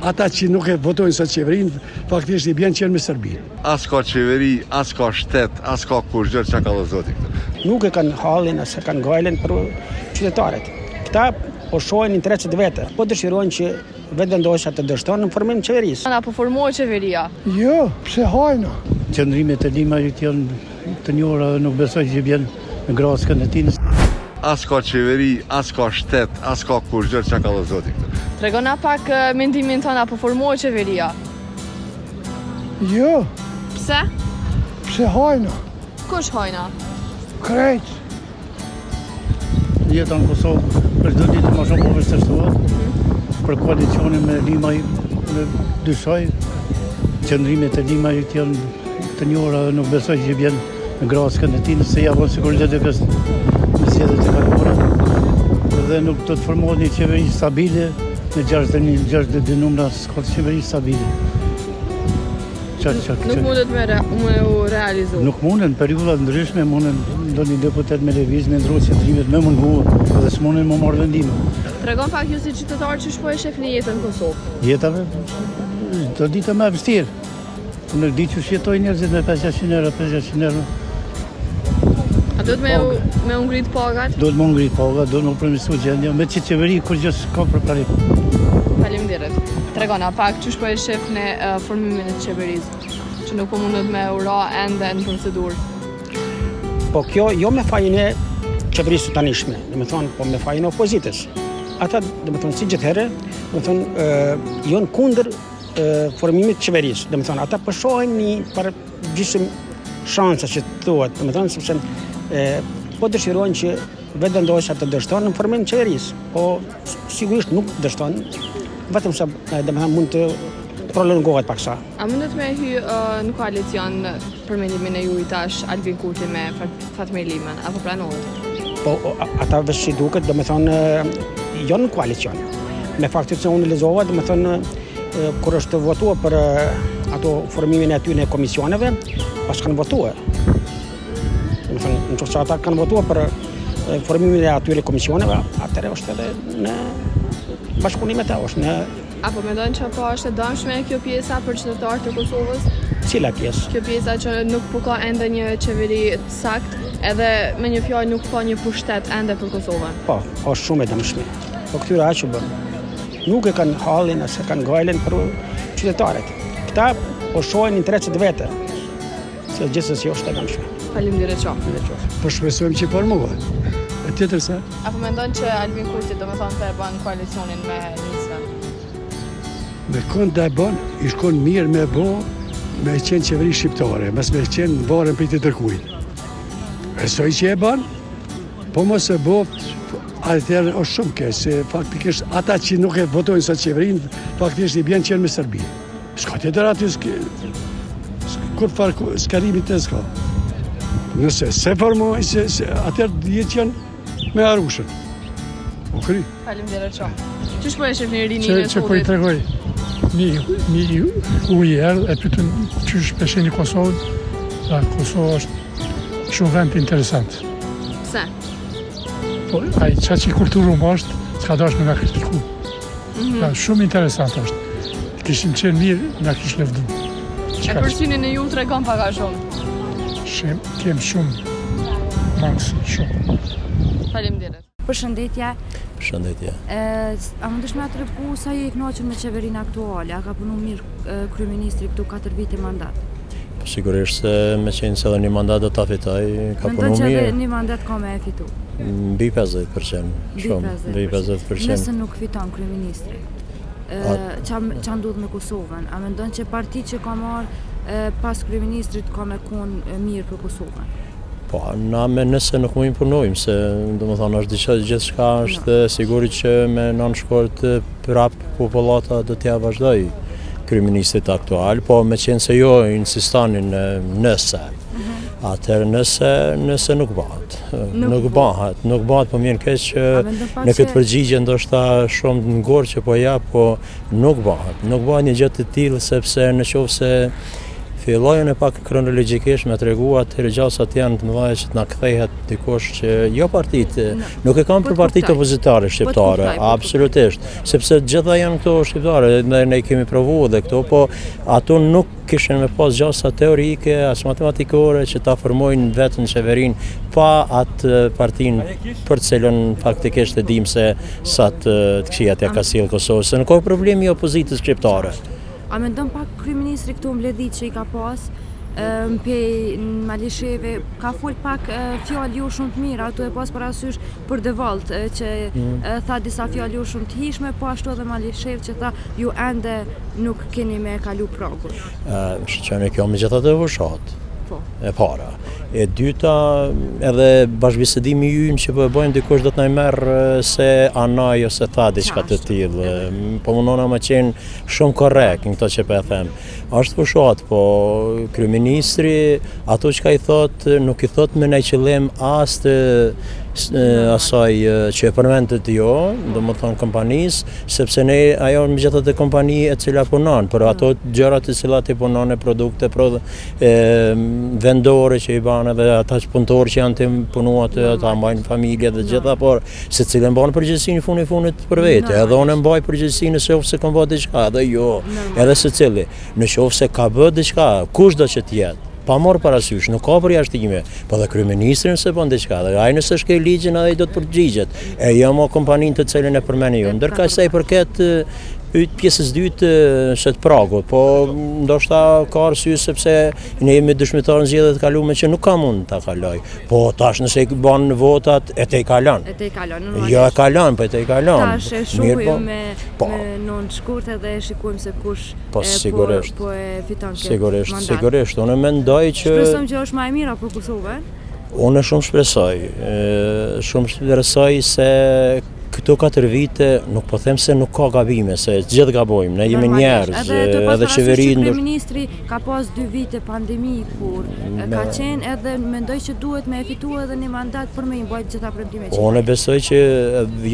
ata që nuk e votojnë sot qeverinë, faktisht i bjen qenë me Serbinë. As ka qeveri, as ka shtet, as ka kurrë që ka zoti këtu. Nuk e kanë hallin, as e kanë gajlen për qytetarët. Këta po shohin interesat vete, po dëshirojnë që vendosja të dështon në formim qeverisë. Apo formohet qeveria? Jo, pse hajna? Qëndrimet e Limarit janë të njohura dhe nuk besoj që bjen në graskën e tij. As ka qeveri, as ka shtet, as ka kurrë që ka zoti këtu. Tregona pak mendimin tonë, apo formohet qeveria? Jo, Pse? pse hajna? Kush hajna? Krejt. Jeta në Kosovë për çdo ditë më shumë po vështirësohet. Për koalicionin me Limaj në dyshoj. Qëndrimet e Limarit janë të njohura dhe nuk besoj që bjen në graskën e tij, se javon siguritet e kësë në sjedet e kaluara. Dhe nuk do të formohet një qeveri stabile në 60 numra s'ka qeveri stabile. Nuk mundet me u realizu. Nuk munden, periulla ndryshme munden ndonjë deputet me levizme, ndrojë qëndrimet me mungu dhe s'munden më marrë vendime. Tregon pak ju si qytetar që shpo e shef në jetën në Kosovë. Jetave, do ditë më vështirë. Nuk di që shjetoj njerëzit me 500 euro, 500 euro. A do të me u ngrit pagat? Do të më ngrit pagat, do të më përmirësu gjendja, me që qeveri kur gjë s'ka për parim. Faleminderit. Tregona pak që shpo e shef në formimin e qeverisë, që nuk po mundet me ura ende në procedurë. Po kjo jo me fajin e qeverisë të tanishme, dhe me thonë, po me fajin e opozitës. Ata, dhe me thonë, si gjithherë, dhe me thonë, jonë kundër formimit të qeverisë. Dhe me thonë, ata përshohen një për gjysëm shansa që të thuhet, dhe me thonë, sepse po dëshirojnë që vendosja të dështon në formim të qeverisë, po sigurisht nuk dështon, vetëm se dhe me thonë mund të prolongohet paksa. A mundet me hy në koalicion për mendimin e ju i tash Albin Kurti me Fatmir Liman, apo pranohet? Po ata veç si duket, dhe me thonë, jo në koalicion. Me faktit se unë lezova, dhe me thonë, kur është votua për ato formimin e aty në komisioneve, pas kanë votua. Dhe me thonë, në që ata kanë votua për formimin e aty në komisioneve, atëre është edhe në bashkëpunimet e është në... Apo mendojnë që po është e dëmshme kjo pjesa për qytetarët e Kosovës? Cila pjesë? Kjo pjesa që nuk po ka ende një qeveri sakt, edhe me një fjalë nuk ka një pushtet ende për Kosovën. Po, është shumë e dëmshme. Po këtyre aq që bën. Nuk e kanë hallin, as e kanë gajlen për qytetarët. Këta po shohin interesat vete. Se gjithsesi është e dëmshme. Faleminderit qoftë. Po shpresojmë që formohet. E tjetër se? Apo mendojnë që Albin Kurti do me thonë të e bën koalicionin me nisve? Me kënd da e bon, i shkon mirë me bo, me qenë qeveri shqiptare, mes me qenë varën për të tërkuin. Besoj që e bon, po mos e bo, atëherë është shumë keq, se faktikisht ata që nuk e votojnë sot qeverinë, faktikisht i bjen qenë me Serbinë. S'ka tjetër aty, kur farë skarimi të s'ka. Nëse se formohej, atëherë jetë qenë me Arushën. O kry. Faleminderit qoftë. Që shpo e shef një rinin e që po i tregoj mi ujërë e pytën që shpeshe një Kosovë, dhe Kosovë është shumë vend interesant. Pse? Po, ai qa që i kulturu më është, s'ka dash me nga kritiku. Shumë interesant është. Kishim qenë mirë, nga kishë lefdu. E përsynin e ju të regon paka shumë? Kem shumë mangësi, shumë. Faleminderit. Përshëndetje. Përshëndetje. A mundesh me tregu sa je i kënaqur me qeverinë aktuale? A ka punu mirë kryeministri këtu 4 vite mandat? Sigurisht se me qenë se edhe një mandat do ta fitoj, ka punu mirë. Mendon që edhe një mandat ka me e fitu? Mbi 50%. Shumë, mbi 50%. Nëse nuk fiton kryeministri, qa ndodh me Kosovën? A mendon që parti që ka marrë pas kryeministrit ka me konë mirë për Kosovën? Po, na me nëse nuk mujmë punojmë, se do më thonë është gjithë shka është sigurit që me nënshkort prap populata do t'ja vazhdoj kryeministrit aktual, po me qenë se jo insistanin nëse. Atëherë nëse nuk bëhet. Nuk bëhet, po mirë keq që në këtë përgjigje ndoshta shumë ngorë që po ja, po nuk bëhet. Nuk bëhet një gjë të tillë sepse në qoftë se Fillojën e pak kronologjikisht me tregu atë gjasat janë të mëdha që na kthehet dikush që jo partitë, nuk e kanë për partitë opozitare shqiptare, absolutisht, sepse gjitha janë këto shqiptare, ne kemi provuar edhe këto, po ato nuk kishin me pas gjasa teorike, as matematikore që ta formojnë vetën qeverinë pa atë partinë për të cilën faktikisht e dim se sa të këqija t'ja ka sjellë Kosovës. Nuk ka problemi i opozitës shqiptare. A mendon pak kryeministri këtu mbledhit që i ka pas, mpej Malisheve, ka fol pak fjalë jo shumë të mira, ato e pas parasysh për Devalt, që tha disa fjalë jo shumë të hishme, po ashtu edhe Malishev që tha ju ende nuk keni me kalu pragun. Shqyqen e kjo me gjithat e vëshat, e para. E dyta, edhe bashkëbisedimi ynë që po e bojmë dikush do të na merr se anaj ose tha diçka të tillë. Po mundona më qenë shumë korrekt në këto që po e them. Është fushat, po kryeministri ato që i thot, nuk i thot me ndaj qëllim as të asaj që e përmendet jo, domethënë kompanisë, sepse ne ajo me gjithat e kompani e cila punon, për ato gjërat e cilat i punon e produkte vendore që i banë edhe ata që punëtorë që janë të punuar ata mbajnë familje dhe gjitha, por se cilën banë përgjithësinë i funit për vete, edhe unë mbaj përgjithësinë nëse se kam bërë diçka, edhe jo, edhe se cili, nëse ka bërë diçka, kushdo që t'jetë, pa marrë parasysh, nuk ka përjashtime, po dhe kryeministri nëse bën diçka, dhe ai nëse shkel ligjin ai do të përgjigjet. E jo mo kompaninë të cilën e përmeni ju. Ndërkaq sa i përket pjesës dytë shet pragut, po ndoshta ka arsye sepse ne jemi dëshmitar në zgjedhjet e kaluara që nuk ka mund ta kaloj. Po tash nëse i bën votat e te i kalon. E te i kalon. Jo e kalon, po e te i kalon. Tash e shohim me non shkurt edhe shikojmë se kush po e fiton këtë mandat. Sigurisht, unë mendoj që shpresojmë që është më e mira për Kosovën. Unë shumë shpresoj se këto 4 vite nuk po them se nuk ka gabime, se gjithë gabojmë, ne jemi njerëz, edhe qeverinë. Kryeministri ka pas 2 vite pandemi kur ka qenë edhe mendoj që duhet me fitua edhe një mandat për me i mbajt gjitha premtimet që Unë besoj që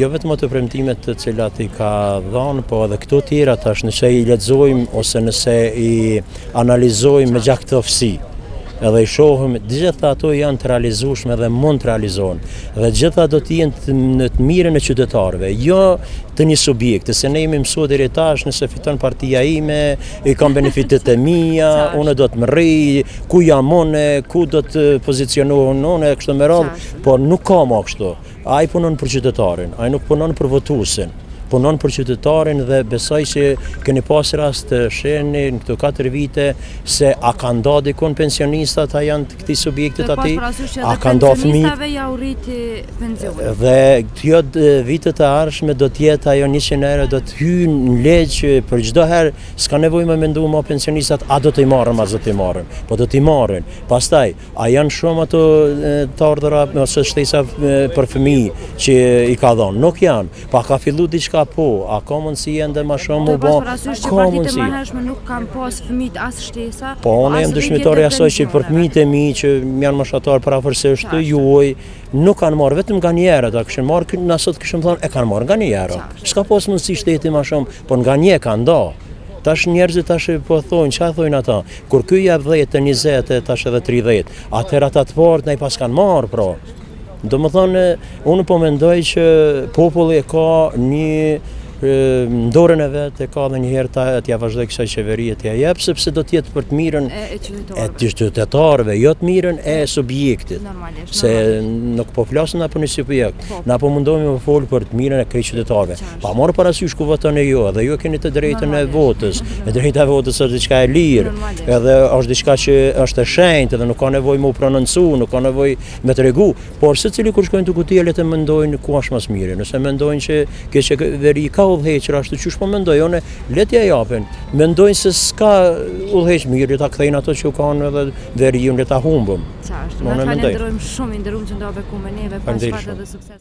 jo vetëm ato premtimet të cilat i ka dhënë, po edhe këto tjera tash nëse i lexojmë ose nëse i analizojmë me gjaktësi. Edhe i shohim, gjitha ato janë të realizueshme dhe mund të realizohen. Dhe gjitha do të jenë në të mirën e qytetarëve, jo të një subjekti, se ne jemi mësuar deri tash nëse fiton partia ime, i kam benefitet e mia, unë do të më rri, ku jam unë, ku do të pozicionohem unë, kështu me radhë, por nuk ka më kështu. Ai punon për qytetarin, ai nuk punon për votuesin. Punon për qytetarin dhe besoj që keni pas rast të shihni në këto 4 vite se a kanë nda dikon pensionistat, a janë të këtij subjektit aty, a kanë nda fëmijët ja u rriti pensioni. Dhe kjo vitet e ardhshme do të jetë ajo 100 euro do të hyjë në ligj për çdo herë, s'ka nevojë më mendu më pensionistat a do të i marrin as do të i marrin, po do të i marrin. Pastaj, a janë shumë ato të ardhura ose shtesa për fëmijë që i ka dhënë? Nuk janë, pa ka filluar diçka po, a ka mundësi ende më shumë u bë? Ka mundësi. Partitë nuk kanë pas fëmijët as shtesa. Po, unë jam dëshmitar i asaj që për fëmijët e mi që janë mashatar parafërsisht të juaj, nuk kanë marrë vetëm nga një herë, ata kishin marrë, na sot kishim thënë e kanë marrë nga një herë. S'ka pas mundësi shteti më shumë, po nga një kanë nda. Tash njerëzit tash po thonë, çfarë thonë ata? Kur ky jep 10 e 20 tash edhe 30, atëherë ata të parë ne pas kanë marrë, pra. Domethënë, unë po mendoj që populli ka një dorën e vet, e ka edhe një herë t'ja vazhdoj kësaj qeverie t'ja jep, sepse do të jetë për të mirën e qytetarëve, jo të mirën e subjektit. Se nuk po flasim na për një subjekt, na po mundohemi të fol për të mirën e këtij qytetarëve. Pa marrë parasysh ku voton ju, edhe ju keni të drejtën e votës. E drejta e votës është diçka e lirë, edhe është diçka që është e shenjtë dhe nuk ka nevojë më u prononcu, nuk ka nevojë me tregu, por secili kur shkojnë te kutia le të mendojnë ku është më mirë. Nëse mendojnë që kjo qeveri ka udhëhequr ashtu çu po mendoj unë, le t'ja japin. Mendojnë se s'ka udhëheq mirë, ta kthejnë ato që kanë edhe veriun le ta humbëm. Çfarë? Ne falenderojmë shumë, nderuam që ndove ku me neve, pas shpatë dhe sukses.